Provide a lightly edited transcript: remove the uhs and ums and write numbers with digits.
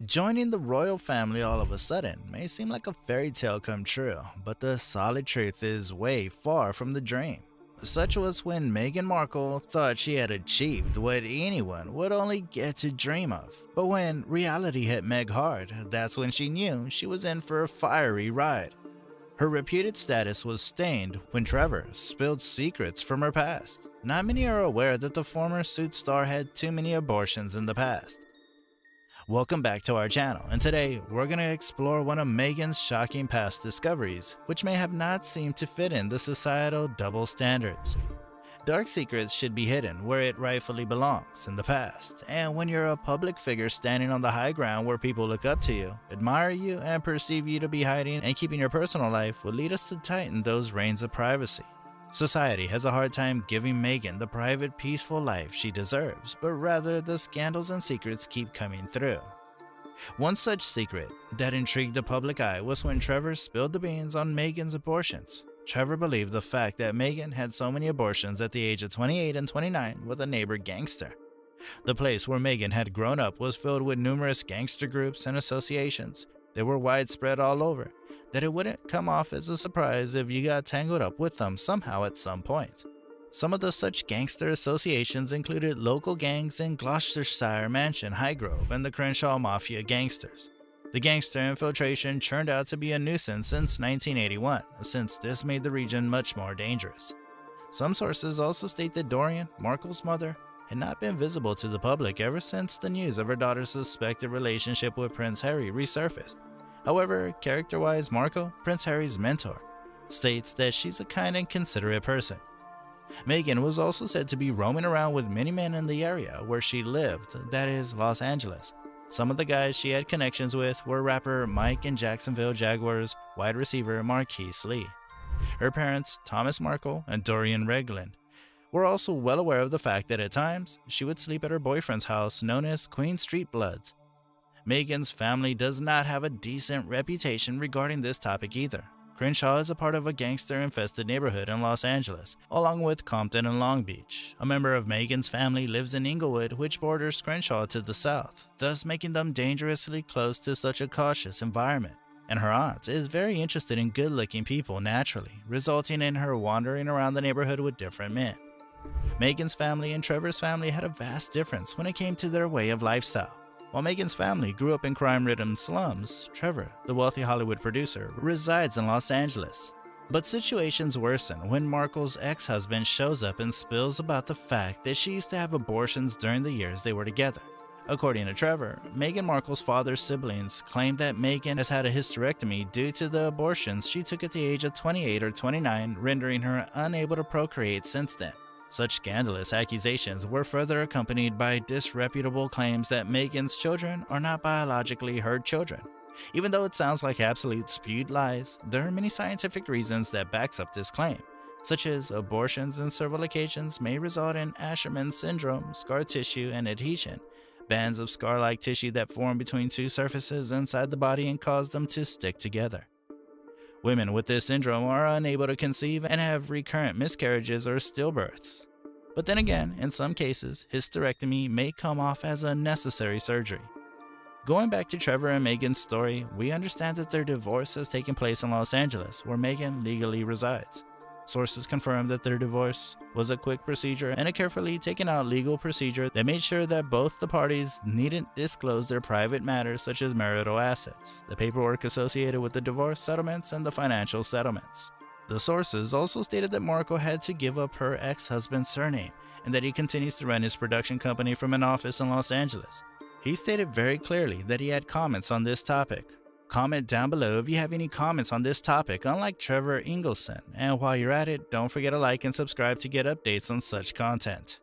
Joining the royal family all of a sudden may seem like a fairy tale come true, but the solid truth is way far from the dream. Such was when Meghan Markle thought she had achieved what anyone would only get to dream of. But when reality hit Meg hard, that's when she knew she was in for a fiery ride. Her reputed status was stained when Trevor spilled secrets from her past. Not many are aware that the former Suit star had too many abortions in the past. Welcome back to our channel, and today we're going to explore one of Meghan's shocking past discoveries, which may have not seemed to fit in the societal double standards. Dark secrets should be hidden where it rightfully belongs, in the past, and when you're a public figure standing on the high ground where people look up to you, admire you, and perceive you to be hiding and keeping your personal life will lead us to tighten those reins of privacy. Society has a hard time giving Meghan the private, peaceful life she deserves, but rather the scandals and secrets keep coming through. One such secret that intrigued the public eye was when Trevor spilled the beans on Meghan's abortions. Trevor believed the fact that Meghan had so many abortions at the age of 28 and 29 with a neighbor gangster. The place where Meghan had grown up was filled with numerous gangster groups and associations. They were widespread all over, that it wouldn't come off as a surprise if you got tangled up with them somehow at some point. Some of the such gangster associations included local gangs in Gloucestershire Mansion, Highgrove, and the Crenshaw Mafia gangsters. The gangster infiltration turned out to be a nuisance since 1981, since this made the region much more dangerous. Some sources also state that Dorian, Markle's mother, had not been visible to the public ever since the news of her daughter's suspected relationship with Prince Harry resurfaced. However, character-wise, Markle, Prince Harry's mentor, states that she's a kind and considerate person. Meghan was also said to be roaming around with many men in the area where she lived, that is, Los Angeles. Some of the guys she had connections with were rapper Mike and Jacksonville Jaguars wide receiver Marquise Lee. Her parents, Thomas Markle and Dorian Regland, were also well aware of the fact that at times she would sleep at her boyfriend's house known as Queen Street Bloods. Meghan's family does not have a decent reputation regarding this topic either. Crenshaw is a part of a gangster-infested neighborhood in Los Angeles, along with Compton and Long Beach. A member of Meghan's family lives in Inglewood, which borders Crenshaw to the south, thus making them dangerously close to such a cautious environment. And her aunt is very interested in good-looking people naturally, resulting in her wandering around the neighborhood with different men. Meghan's family and Trevor's family had a vast difference when it came to their way of lifestyle. While Meghan's family grew up in crime-ridden slums, Trevor, the wealthy Hollywood producer, resides in Los Angeles. But situations worsen when Markle's ex-husband shows up and spills about the fact that she used to have abortions during the years they were together. According to Trevor, Meghan Markle's father's siblings claim that Meghan has had a hysterectomy due to the abortions she took at the age of 28 or 29, rendering her unable to procreate since then. Such scandalous accusations were further accompanied by disreputable claims that Meghan's children are not biologically her children. Even though it sounds like absolute spewed lies, there are many scientific reasons that backs up this claim, such as abortions in several occasions may result in Asherman syndrome, scar tissue, and adhesion, bands of scar-like tissue that form between two surfaces inside the body and cause them to stick together. Women with this syndrome are unable to conceive and have recurrent miscarriages or stillbirths. But then again, in some cases, hysterectomy may come off as a necessary surgery. Going back to Trevor and Meghan's story, we understand that their divorce has taken place in Los Angeles, where Meghan legally resides. Sources confirm that their divorce was a quick procedure and a carefully taken out legal procedure that made sure that both the parties needn't disclose their private matters such as marital assets, the paperwork associated with the divorce settlements, and the financial settlements. The sources also stated that Markle had to give up her ex-husband's surname and that he continues to run his production company from an office in Los Angeles. He stated very clearly that he had comments on this topic. Comment down below if you have any comments on this topic, unlike Trevor Ingleson. And while you're at it, don't forget to like and subscribe to get updates on such content.